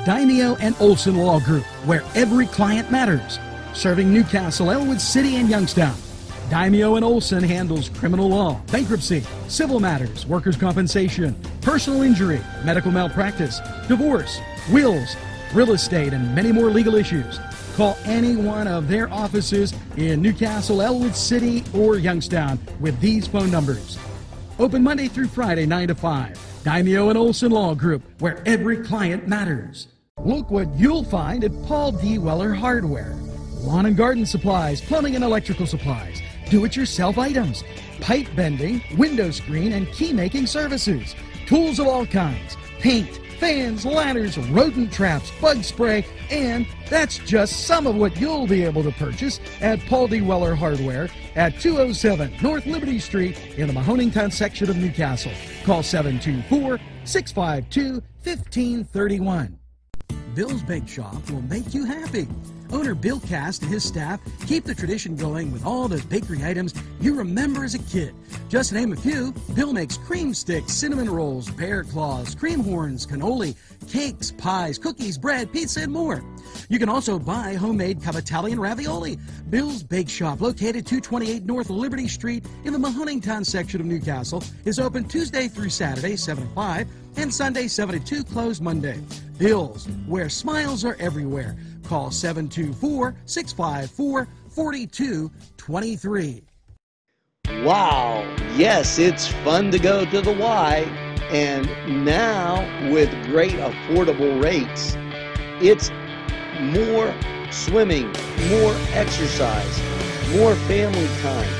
Daimio and Olson Law Group, where every client matters. Serving Newcastle, Elwood City, and Youngstown. Daimio and Olson handles criminal law, bankruptcy, civil matters, workers' compensation, personal injury, medical malpractice, divorce, wills, real estate, and many more legal issues. Call any one of their offices in Newcastle, Elwood City, or Youngstown with these phone numbers. Open Monday through Friday, 9 to 5. Daimio and Olson Law Group, where every client matters. Look what you'll find at Paul D. Weller Hardware. Lawn and garden supplies, plumbing and electrical supplies, do-it-yourself items, pipe bending, window screen, and key making services, tools of all kinds, paint, fans, ladders, rodent traps, bug spray, and that's just some of what you'll be able to purchase at Paul D. Weller Hardware at 207 North Liberty Street in the Mahonington section of Newcastle. Call 724-652-1531. Bill's Bake Shop will make you happy. Owner Bill Cast and his staff keep the tradition going with all those bakery items you remember as a kid. Just to name a few, Bill makes cream sticks, cinnamon rolls, bear claws, cream horns, cannoli, cakes, pies, cookies, bread, pizza, and more. You can also buy homemade cavatelli and ravioli. Bill's Bake Shop, located 228 North Liberty Street in the Mahonington section of Newcastle, is open Tuesday through Saturday, 7 to 5, and Sunday, 7 to 2, closed Monday. Bill's, where smiles are everywhere. Call 724-654-4223. Wow, yes, it's fun to go to the Y, and now with great affordable rates, it's more swimming, more exercise, more family time.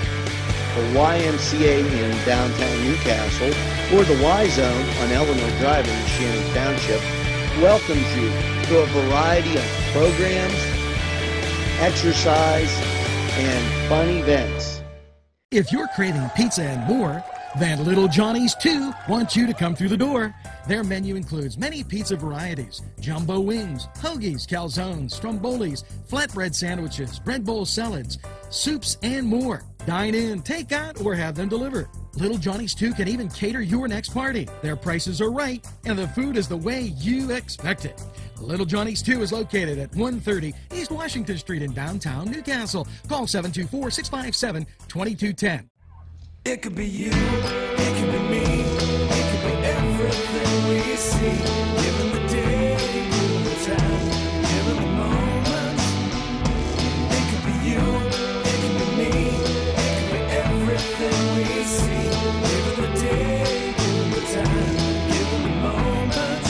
The YMCA in downtown Newcastle, or the Y Zone on Eleanor Drive in Shannon Township, welcomes you to a variety of programs, exercise, and fun events. If you're craving pizza and more, then Little Johnny's 2 wants you to come through the door. Their menu includes many pizza varieties, jumbo wings, hoagies, calzones, strombolis, flatbread sandwiches, bread bowl salads, soups, and more. Dine in, take out, or have them delivered. Little Johnny's 2 can even cater your next party. Their prices are right, and the food is the way you expect it. Little Johnny's 2 is located at 130 East Washington Street in downtown Newcastle. Call 724-657-2210. It could be you, it could be me, it could be everything we see. Given the day, given the time, given the moment. It could be you, it could be me, it could be everything we see. Given the day, given the time, given the moment.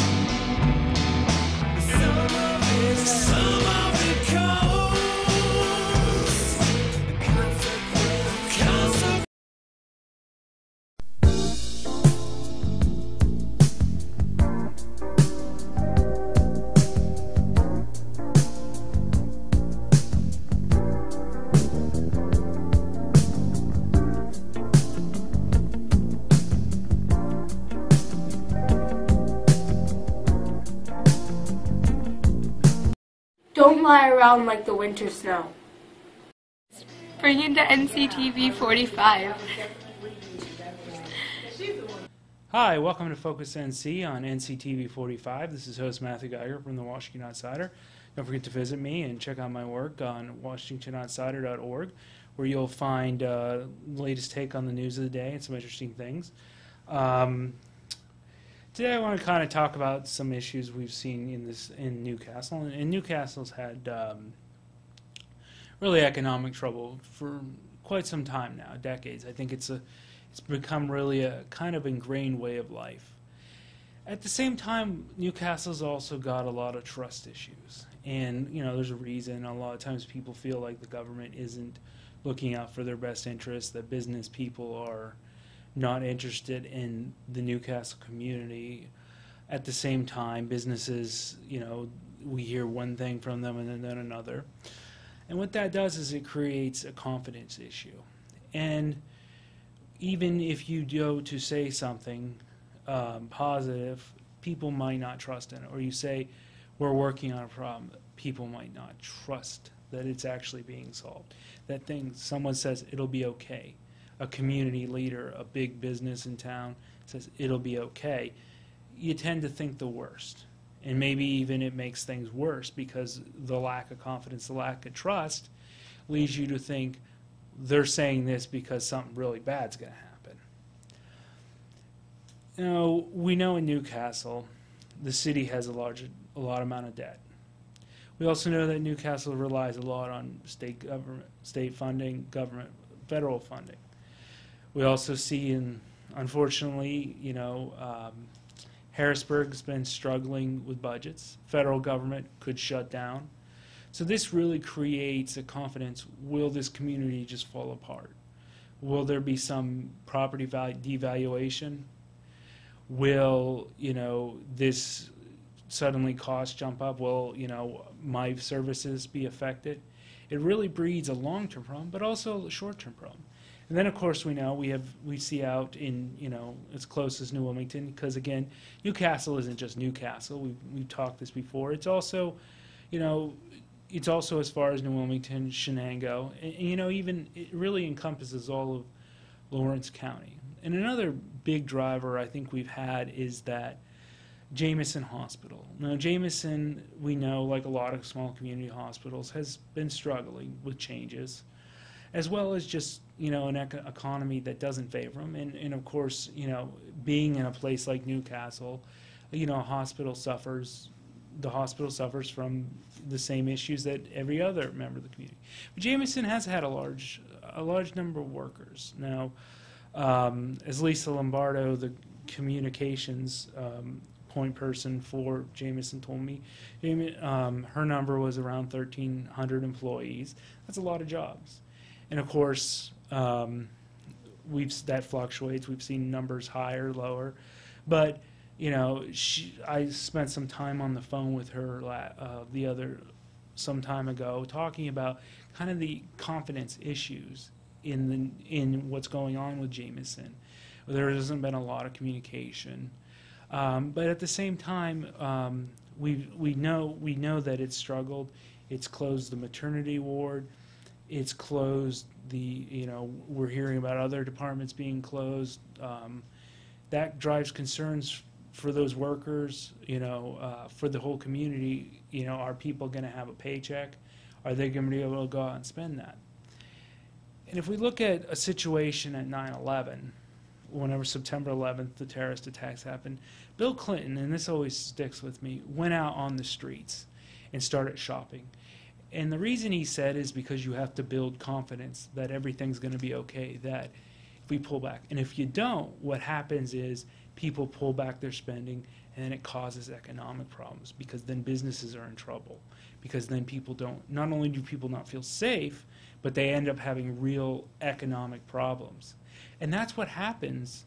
Some of it comes. Don't lie around like the winter snow. Bring in the NCTV45. Hi, welcome to Focus NC on NCTV45. This is host Matthew Geiger from the Washington Outsider. Don't forget to visit me and check out my work on washingtonoutsider.org, where you'll find the latest take on the news of the day and some interesting things. Today I want to kind of talk about some issues we've seen in Newcastle. And Newcastle's had really economic trouble for quite some time now, decades. I think it's become really a kind of ingrained way of life. At the same time, Newcastle's also got a lot of trust issues. And, you know, there's a reason. A lot of times people feel like the government isn't looking out for their best interests, that business people are not interested in the Newcastle community. At the same time, businesses, you know, we hear one thing from them and then another. And what that does is it creates a confidence issue. And even if you go to say something positive, people might not trust in it. Or you say, we're working on a problem, people might not trust that it's actually being solved. That thing, someone says, it'll be okay. A community leader, a big business in town says it'll be okay, you tend to think the worst. And maybe even it makes things worse because the lack of confidence, the lack of trust leads you to think they're saying this because something really bad's going to happen. Now, we know in Newcastle, the city has a lot amount of debt. We also know that Newcastle relies a lot on state funding, government, federal funding. We also see, unfortunately, Harrisburg's been struggling with budgets. Federal government could shut down. So this really creates a confidence. Will this community just fall apart? Will there be some property value devaluation? Will, this suddenly cost jump up? Will, my services be affected? It really breeds a long-term problem, but also a short-term problem. And then, of course, we see out in, as close as New Wilmington, because, again, Newcastle isn't just Newcastle. We've talked this before. It's also, it's also as far as New Wilmington, Shenango, and even it really encompasses all of Lawrence County. And another big driver I think we've had is that Jameson Hospital. Now, Jameson, we know, like a lot of small community hospitals, has been struggling with changes, as well as just, an economy that doesn't favor them. And of course, being in a place like Newcastle, the hospital suffers from the same issues that every other member of the community. But Jameson has had a large number of workers. Now, as Lisa Lombardo, the communications point person for Jameson, told me, her number was around 1,300 employees. That's a lot of jobs. And of course, that fluctuates. We've seen numbers higher, lower, but I spent some time on the phone with her some time ago, talking about kind of the confidence issues in what's going on with Jameson. There hasn't been a lot of communication, but at the same time, we know that it's struggled. It's closed the maternity ward. It's closed we're hearing about other departments being closed. That drives concerns for those workers, for the whole community. Are people going to have a paycheck? Are they going to be able to go out and spend that? And if we look at a situation at 9/11, whenever September 11th, the terrorist attacks happened, Bill Clinton, and this always sticks with me, went out on the streets and started shopping. And the reason he said is because you have to build confidence that everything's going to be okay, that if we pull back. And if you don't, what happens is people pull back their spending, and then it causes economic problems, because then businesses are in trouble. Because then not only do people not feel safe, but they end up having real economic problems. And that's what happens.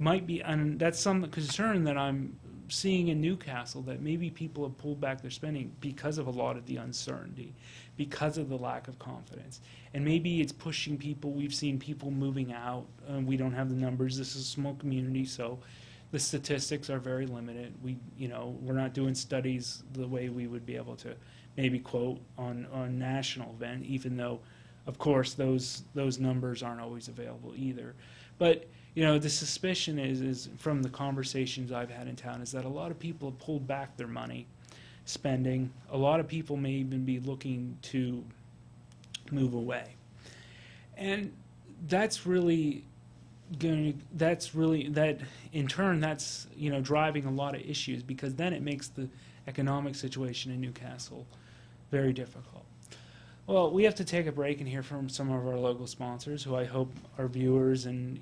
And that's some concern that I'm seeing in Newcastle, that maybe people have pulled back their spending because of a lot of the uncertainty, because of the lack of confidence. And maybe it's pushing people. We've seen people moving out. We don't have the numbers. This is a small community, so the statistics are very limited. We're not doing studies the way we would be able to maybe quote on national event, even though, of course, those numbers aren't always available either. But the suspicion is from the conversations I've had in town, is that a lot of people have pulled back their money spending. A lot of people may even be looking to move away. And that in turn, that's driving a lot of issues, because then it makes the economic situation in Newcastle very difficult. Well, we have to take a break and hear from some of our local sponsors, who I hope are viewers, and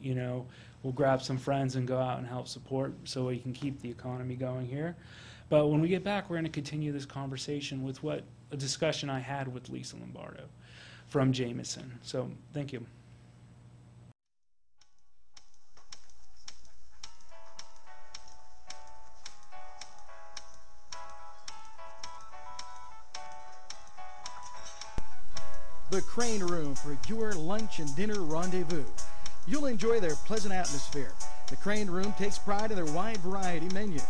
we'll grab some friends and go out and help support so we can keep the economy going here. But when we get back, we're going to continue this conversation with a discussion I had with Lisa Lombardo from Jameson. So thank you. The Crane Room for your lunch and dinner rendezvous. You'll enjoy their pleasant atmosphere. The Crane Room takes pride in their wide variety menu.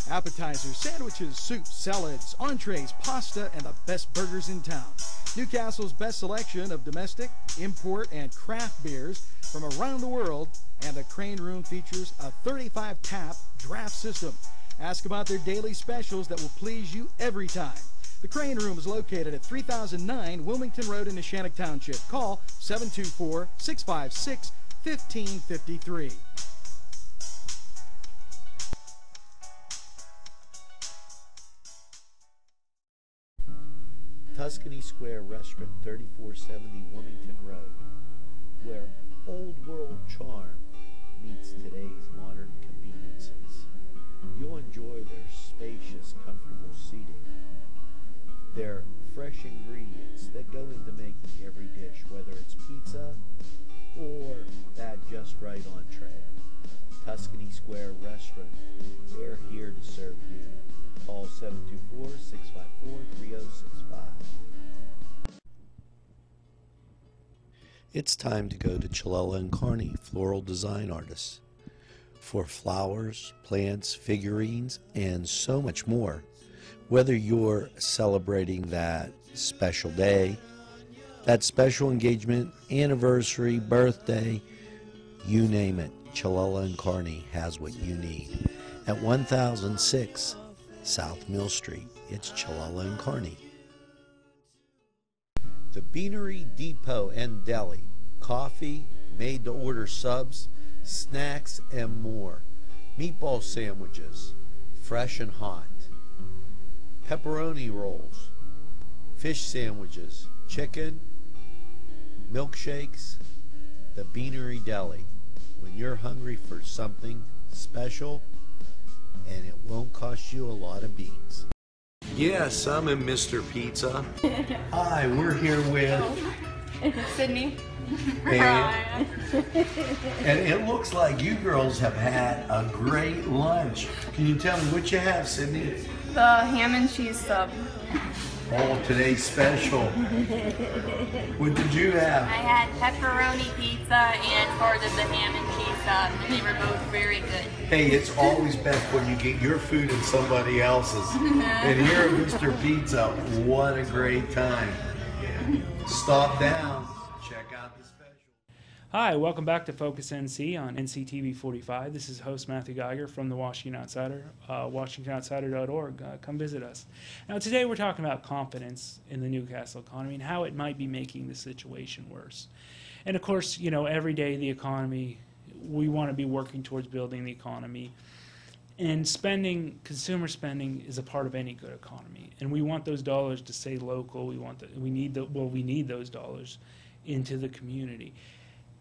Appetizers, sandwiches, soups, salads, entrees, pasta, and the best burgers in town. Newcastle's best selection of domestic, import, and craft beers from around the world, and the Crane Room features a 35-tap draft system. Ask about their daily specials that will please you every time. The Crane Room is located at 3009 Wilmington Road in Neshannock Township. Call 724-656-1553. Tuscany Square Restaurant, 3470 Wilmington Road, where old world charm meets today's modern conveniences. You'll enjoy their spacious, comfortable seating, their fresh ingredients that go into making every dish, whether it's pizza or that just right entree. Tuscany Square Restaurant, they're here to serve you. Call 724-654-3065. It's time to go to Chilella and Carney, floral design artists, for flowers, plants, figurines, and so much more. Whether you're celebrating that special day, that special engagement, anniversary, birthday, you name it, Chilella and Carney has what you need. At 1006 South Mill Street, it's Chilella and Carney. The Beanery Depot and Deli, coffee, made-to-order subs, snacks, and more. Meatball sandwiches, fresh and hot. Pepperoni rolls, fish sandwiches, chicken, milkshakes. The Beanery Deli. When you're hungry for something special, and it won't cost you a lot of beans. Yes, I'm in Mr. Pizza. Hi, we're here with Sydney. and it looks like you girls have had a great lunch. Can you tell me what you have, Sydney? The ham and cheese sub. Oh, today's special. What did you have? I had pepperoni pizza and part of the ham and cheese sub, and they were both very good. Hey, it's always best when you get your food and somebody else's. And here at Mr. Pizza, what a great time. Stop down. Check out the special. Hi, welcome back to Focus NC on NCTV45. This is host Matthew Geiger from the Washington Outsider, WashingtonOutsider.org. Come visit us. Now, today we're talking about confidence in the Newcastle economy and how it might be making the situation worse. And of course, you know, every day the economy, we want to be working towards building the economy. And spending, consumer spending, is a part of any good economy. And we want those dollars to stay local. We need those dollars into the community.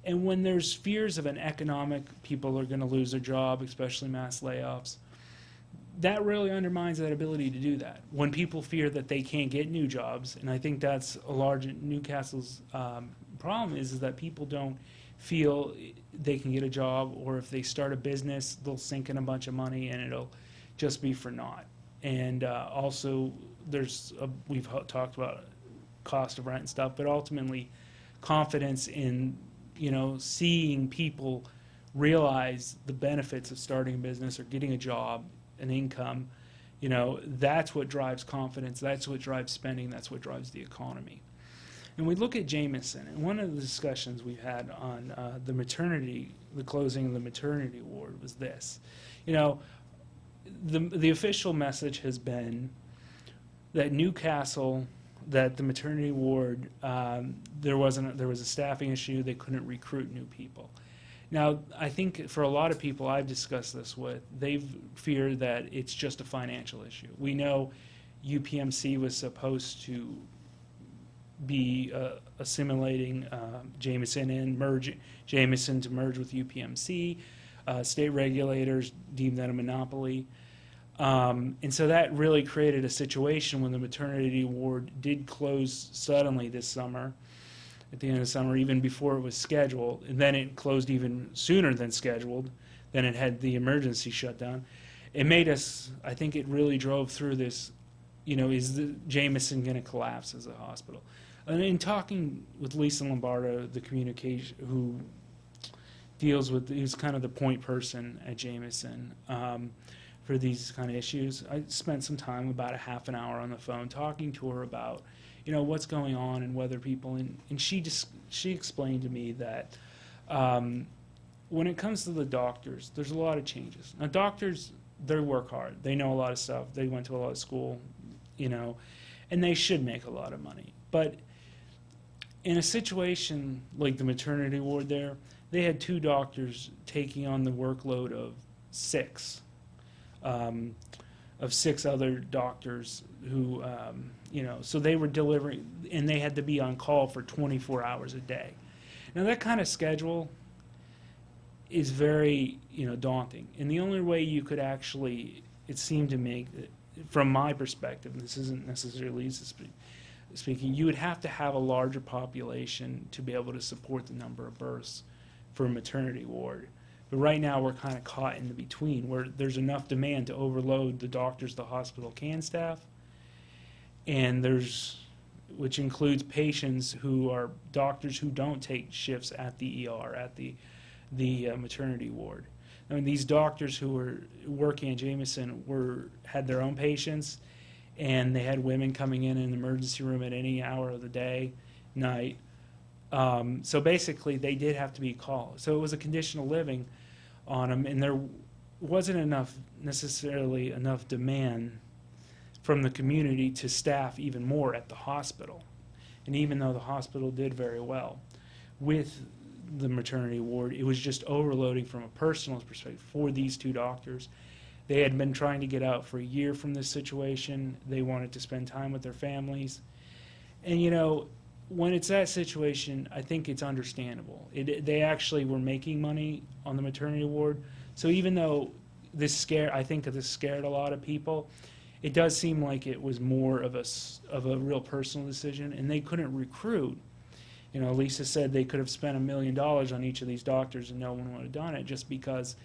And when there's fears of an economic, people are going to lose their job, especially mass layoffs, that really undermines that ability to do that. When people fear that they can't get new jobs, and I think that's a large Newcastle's problem is that people don't feel they can get a job, or if they start a business, they'll sink in a bunch of money and it'll just be for naught. And also, we've talked about cost of rent and stuff, but ultimately, confidence in seeing people realize the benefits of starting a business or getting a job, an income, that's what drives confidence, that's what drives spending, that's what drives the economy. And we look at Jameson, and one of the discussions we've had on the closing of the maternity ward was this. The official message has been that that the maternity ward, there was a staffing issue, they couldn't recruit new people. Now, I think for a lot of people I've discussed this with, they fear that it's just a financial issue. We know UPMC was supposed to be assimilating Jameson and Jameson to merge with UPMC. State regulators deemed that a monopoly. And so that really created a situation when the maternity ward did close suddenly this summer, at the end of the summer, even before it was scheduled, and then it closed even sooner than scheduled, then it had the emergency shutdown. It made us, I think it really drove through this, is the Jameson going to collapse as a hospital? And in talking with Lisa Lombardo, the communication, who who's kind of the point person at Jameson, for these kind of issues, I spent some time, about a half an hour on the phone, talking to her about, what's going on and whether people, and she explained to me that when it comes to the doctors, there's a lot of changes. Now, doctors they work hard. They know a lot of stuff. They went to a lot of school, you know, and they should make a lot of money. But in a situation like the maternity ward there, they had 2 doctors taking on the workload of 6 other doctors who, you know, so they were delivering, and they had to be on call for 24 hours a day. Now that kind of schedule is very, you know, daunting. And the only way you could actually, it seemed to make, from my perspective, and this isn't necessarily Lisa speaking, you would have to have a larger population to be able to support the number of births for a maternity ward. But right now we're kind of caught in the between, where there's enough demand to overload the doctors the hospital can staff, and which includes patients who are doctors who don't take shifts at the ER, at the maternity ward. I mean, these doctors who were working at Jameson had their own patients, and they had women coming in the emergency room at any hour of the day, night. So basically, they did have to be called. So it was a conditional living on them, and there wasn't necessarily enough demand from the community to staff even more at the hospital. And even though the hospital did very well with the maternity ward, it was just overloading from a personal perspective for these 2 doctors. They had been trying to get out for a year from this situation. They wanted to spend time with their families. And, you know, when it's that situation, I think it's understandable. They actually were making money on the maternity ward. So even though I think this scared a lot of people, it does seem like it was more of a real personal decision, and they couldn't recruit. You know, Lisa said they could have spent $1 million on each of these doctors and no one would have done it, just because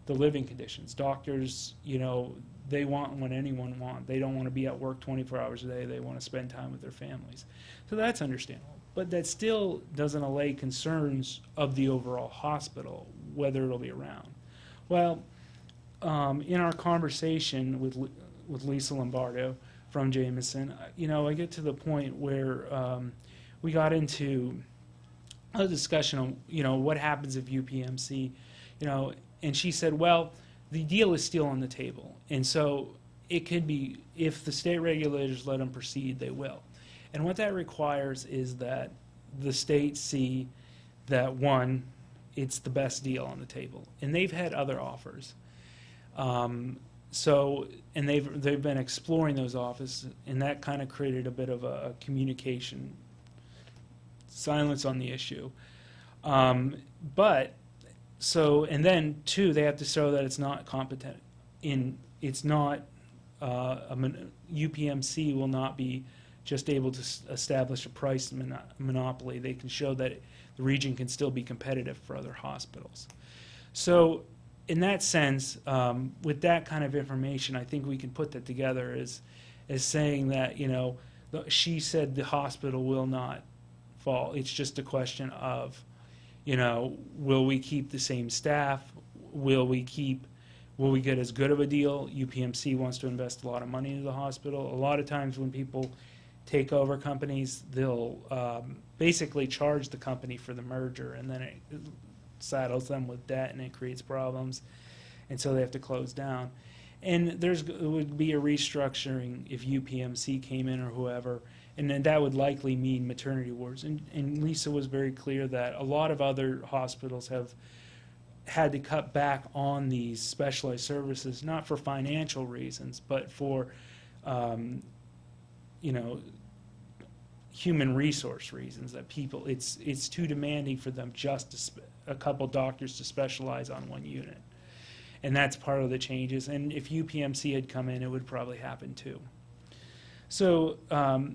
the living conditions. Doctors, you know, they want what anyone wants. They don't want to be at work 24 hours a day. They want to spend time with their families. So that's understandable. But that still doesn't allay concerns of the overall hospital, whether it'll be around. Well, in our conversation with Lisa Lombardo from Jameson, you know, I get to the point where we got into a discussion on, you know, what happens if UPMC, you know, and she said, well, the deal is still on the table. And so it could be, if the state regulators let them proceed, they will. And what that requires is that the states see that, one, it's the best deal on the table. And they've had other offers. And they've been exploring those offers, and that kind of created a bit of a communication silence on the issue. And then 2, they have to show that it's not competent. It's not, UPMC will not be just able to establish a price monopoly. They can show that the region can still be competitive for other hospitals. So in that sense, with that kind of information, I think we can put that together as saying that, you know, she said the hospital will not fall. It's just a question of, you know, will we keep the same staff? Will we get as good of a deal? UPMC wants to invest a lot of money into the hospital. A lot of times when people take over companies, they'll basically charge the company for the merger, and then it saddles them with debt and it creates problems, and so they have to close down. And it would be a restructuring if UPMC came in or whoever, and then that would likely mean maternity wards. And Lisa was very clear that a lot of other hospitals have had to cut back on these specialized services, not for financial reasons, but for, you know, human resource reasons, that people, it's too demanding for them just a couple doctors to specialize on one unit. And that's part of the changes. And if UPMC had come in, it would probably happen too. So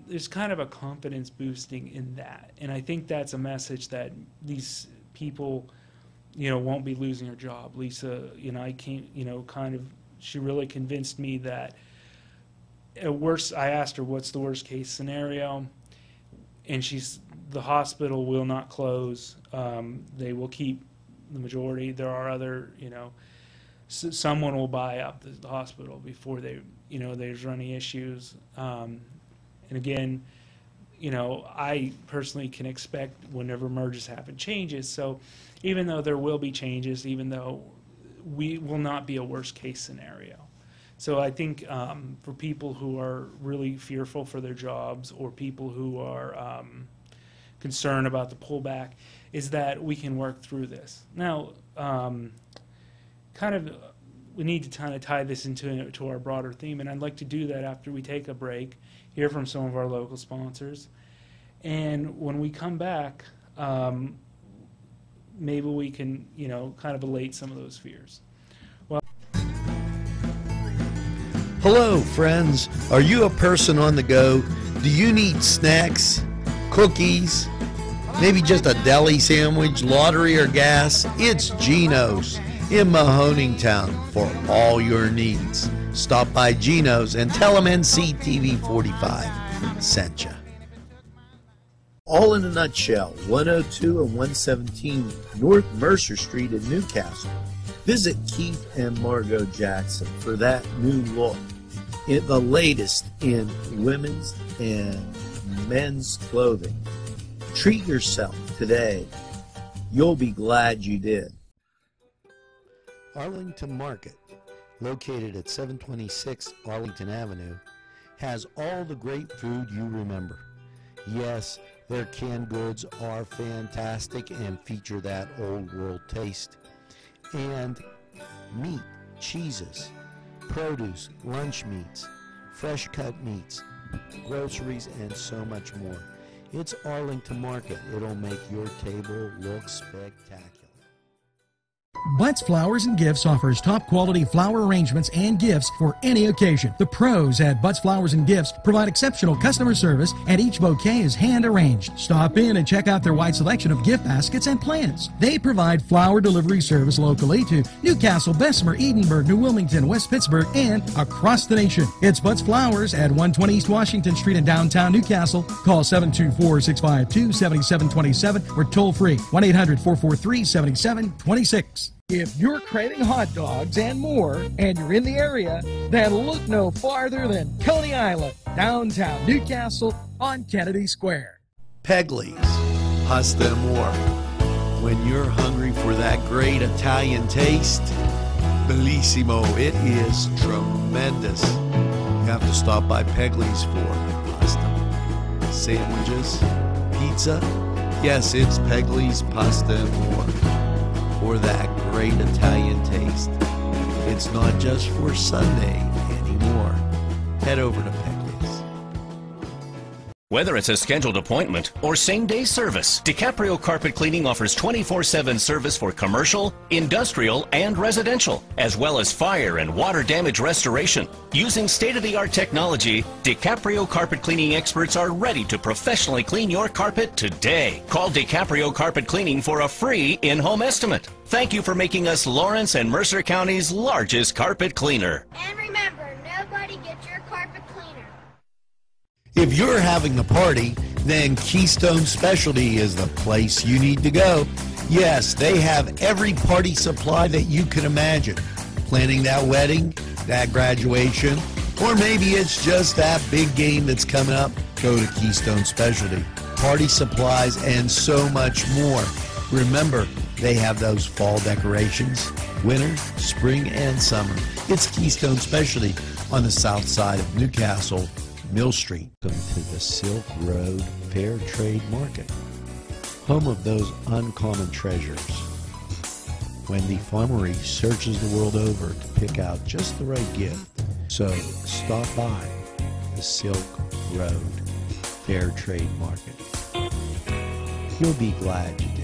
there's kind of a confidence boosting in that. And I think that's a message that these people, you know, won't be losing their job. Lisa, you know, she really convinced me that at worst, I asked her, what's the worst case scenario? And the hospital will not close. They will keep the majority. There are other, you know, someone will buy up the hospital before there's running issues. And again, you know, I personally can expect whenever mergers happen, changes. So even though there will be changes, even though we will not be a worst case scenario. So I think for people who are really fearful for their jobs, or people who are concerned about the pullback, is that we can work through this. Now, we need to kind of tie this into our broader theme, and I'd like to do that after we take a break, hear from some of our local sponsors, and when we come back, maybe we can, kind of allay some of those fears. Hello, friends. Are you a person on the go? Do you need snacks, cookies, maybe just a deli sandwich, lottery, or gas? It's Gino's in Mahoningtown for all your needs. Stop by Gino's and tell them NCTV45 sent you. All in a nutshell, 102 and 117 North Mercer Street in Newcastle. Visit Keith and Margot Jackson for that new look. The latest in women's and men's clothing. Treat yourself today. You'll be glad you did. Arlington Market, located at 726 Arlington Avenue, has all the great food you remember. Yes, their canned goods are fantastic and feature that old world taste. And meat, cheeses, produce, lunch meats, fresh cut meats, groceries, and so much more. It's Arlington Market. It'll make your table look spectacular. Butts Flowers and Gifts offers top quality flower arrangements and gifts for any occasion. The pros at Butts Flowers and Gifts provide exceptional customer service, and each bouquet is hand arranged. Stop in and check out their wide selection of gift baskets and plants. They provide flower delivery service locally to Newcastle, Bessemer, Edinburgh, New Wilmington, West Pittsburgh, and across the nation. It's Butts Flowers at 120 East Washington Street in downtown Newcastle. Call 724-652-7727 or toll free 1-800-443-7726. If you're craving hot dogs and more, and you're in the area, then look no farther than Coney Island, downtown Newcastle on Kennedy Square. Pegley's, pasta and more. When you're hungry for that great Italian taste, bellissimo, it is tremendous. You have to stop by Pegley's for pasta, sandwiches, pizza. Yes, it's Pegley's Pasta and More. For that great Italian taste. It's not just for Sunday anymore. Head over to Pegley's. Whether it's a scheduled appointment or same-day service, DiCaprio Carpet Cleaning offers 24/7 service for commercial, industrial, and residential, as well as fire and water damage restoration. Using state-of-the-art technology, DiCaprio Carpet Cleaning experts are ready to professionally clean your carpet today. Call DiCaprio Carpet Cleaning for a free in-home estimate. Thank you for making us Lawrence and Mercer County's largest carpet cleaner. And remember, nobody gets your carpet cleaner. If you're having a party, then Keystone Specialty is the place you need to go. Yes, they have every party supply that you can imagine. Planning that wedding, that graduation, or maybe it's just that big game that's coming up, go to Keystone Specialty. Party supplies and so much more. Remember, they have those fall decorations, winter, spring, and summer. It's Keystone Specialty on the south side of Newcastle, Mill Street. Welcome to the Silk Road Fair Trade Market, home of those uncommon treasures. Wendy Farmery searches the world over to pick out just the right gift. So stop by the Silk Road Fair Trade Market. You'll be glad you did.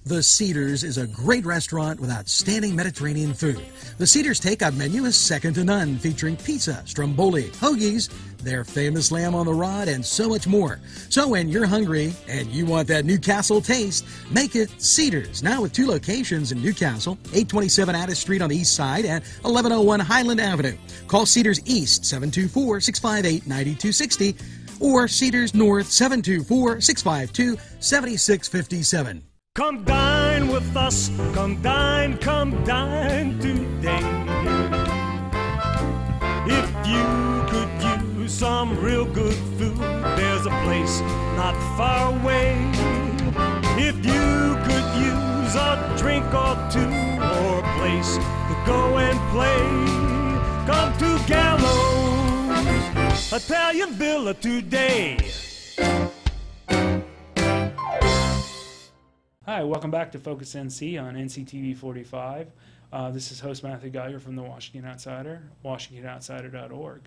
The Cedars is a great restaurant with outstanding Mediterranean food. The Cedars takeout menu is second to none, featuring pizza, stromboli, hoagies, their famous lamb on the rod, and so much more. So when you're hungry and you want that Newcastle taste, make it Cedars. Now with 2 locations in Newcastle, 827 Addis Street on the east side and 1101 Highland Avenue. Call Cedars East, 724-658-9260, or Cedars North, 724-652-7657. Come dine with us, come dine today. If you could use some real good food, there's a place not far away. If you could use there's a drink or two or a place to go and play, come to Gallows Italian Villa today. Hi, welcome back to Focus NC on NCTV45. This is host Matthew Geiger from the Washington Outsider, WashingtonOutsider.org.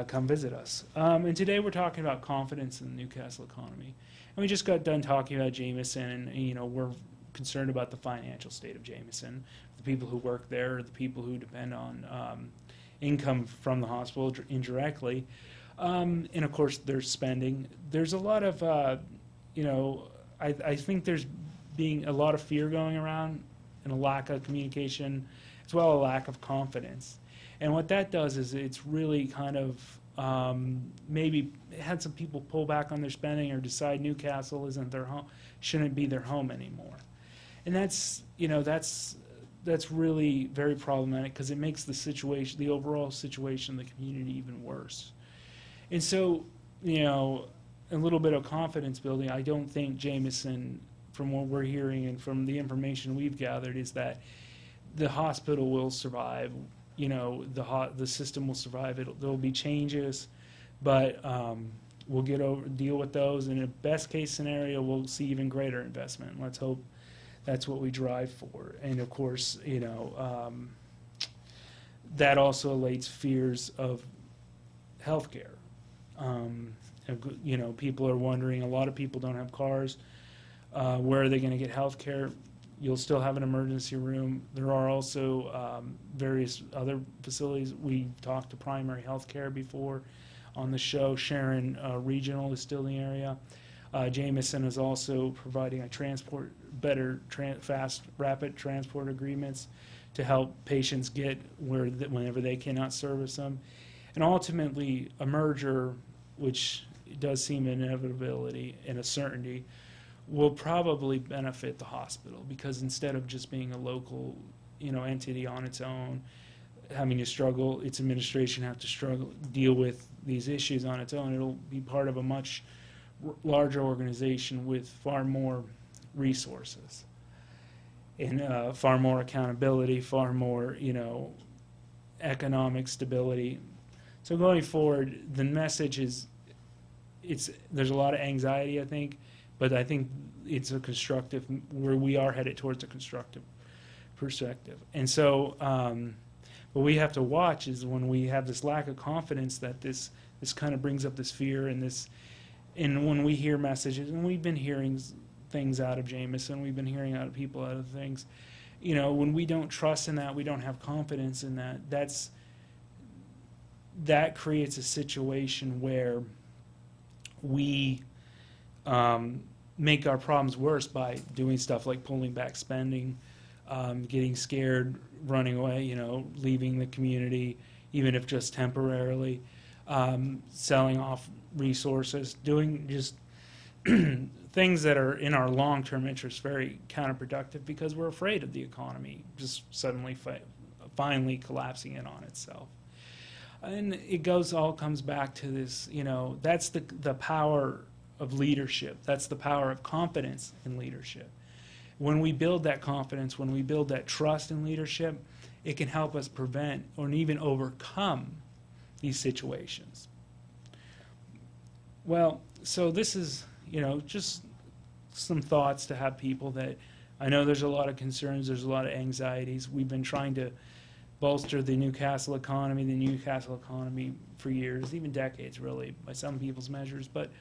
Come visit us. And today we're talking about confidence in the Newcastle economy. And we just got done talking about Jameson, and we're concerned about the financial state of Jameson, the people who work there, the people who depend on income from the hospital indirectly, and of course their spending. There's a lot of, I think there's being a lot of fear going around and a lack of communication, as well as a lack of confidence. And what that does is it's really kind of maybe had some people pull back on their spending or decide Newcastle isn't their home, shouldn't be their home anymore. And that's really very problematic because it makes the situation, the overall situation in the community even worse. And so, a little bit of confidence building, I don't think Jameson, from what we're hearing and from the information we've gathered, is that the hospital will survive. The system will survive. There'll be changes, but we'll deal with those. And in a best case scenario, we'll see even greater investment. Let's hope that's what we drive for. And of course, that also allays fears of healthcare. People are wondering. A lot of people don't have cars. Where are they going to get health care? You'll still have an emergency room. There are also various other facilities. We've talked to primary health care before on the show. Sharon Regional is still in the area. Jameson is also providing a fast, rapid transport agreements to help patients get whenever they cannot service them. And ultimately, a merger, which does seem an inevitability and a certainty, will probably benefit the hospital, because instead of just being a local, entity on its own, having to struggle, its administration have to deal with these issues on its own, it'll be part of a much larger organization with far more resources and far more accountability, far more, economic stability. So going forward, the message is, there's a lot of anxiety, I think, but I think it's a constructive, where we are headed towards a constructive perspective. And so what we have to watch is when we have this lack of confidence, that this kind of brings up this fear, and when we hear messages, and we've been hearing things out of Jameson, we've been hearing out of people out of things, when we don't trust in that, we don't have confidence in that, that creates a situation where we make our problems worse by doing stuff like pulling back spending, getting scared, running away, leaving the community, even if just temporarily, selling off resources, doing just things that are in our long-term interest, very counterproductive, because we're afraid of the economy just suddenly finally collapsing in on itself. And it all comes back to this, that's the power of leadership. That's the power of confidence in leadership. When we build that confidence, when we build that trust in leadership, it can help us prevent or even overcome these situations. Well, so this is, just some thoughts to have people that, I know there's a lot of concerns, there's a lot of anxieties. We've been trying to bolster the Newcastle economy for years, even decades really, by some people's measures. But,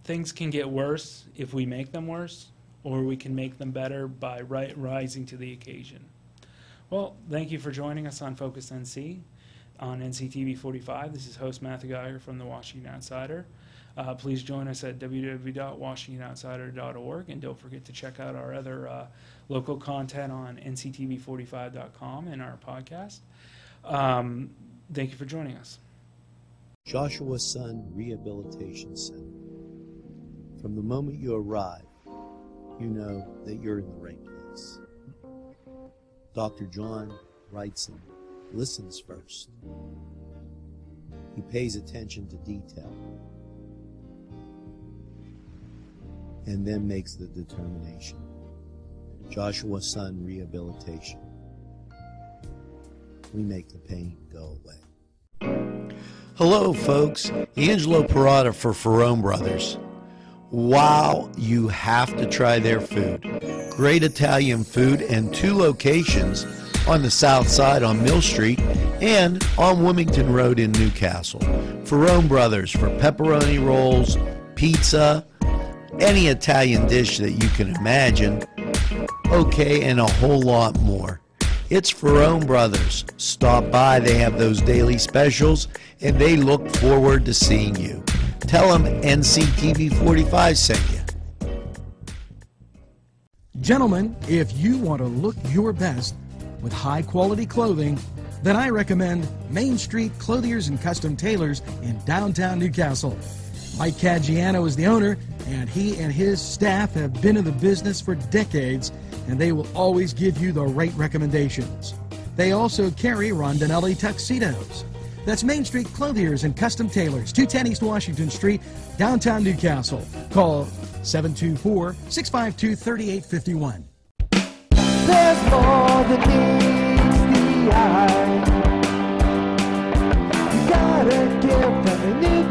things can get worse if we make them worse, or we can make them better by rising to the occasion. Well, thank you for joining us on Focus NC on NCTV45. This is host Matthew Geiger from the Washington Outsider. Please join us at www.WashingtonOutsider.org, and don't forget to check out our other local content on NCTV45.com and our podcast. Thank you for joining us. Joshua Sun Rehabilitation Center. From the moment you arrive, you know that you're in the right place. Dr. John Wrightson listens first. He pays attention to detail. and then makes the determination. Joshua's son rehabilitation. We make the pain go away. Hello, folks. Angelo Parada for Ferrone Brothers. Wow, you have to try their food. Great Italian food and 2 locations on the south side on Mill Street and on Wilmington Road in Newcastle. Ferrone Brothers for pepperoni rolls, pizza, any Italian dish that you can imagine. Okay, and a whole lot more. It's Ferrone Brothers. Stop by, they have those daily specials, and they look forward to seeing you. Tell them NCTV45 sent you. Gentlemen, if you want to look your best with high-quality clothing, then I recommend Main Street Clothiers and Custom Tailors in downtown Newcastle. Mike Caggiano is the owner, and he and his staff have been in the business for decades, and they will always give you the right recommendations. They also carry Rondinelli tuxedos. That's Main Street Clothiers and Custom Tailors, 210 East Washington Street, downtown Newcastle. Call 724-652-3851. There's more than meets the eye. You gotta give them a new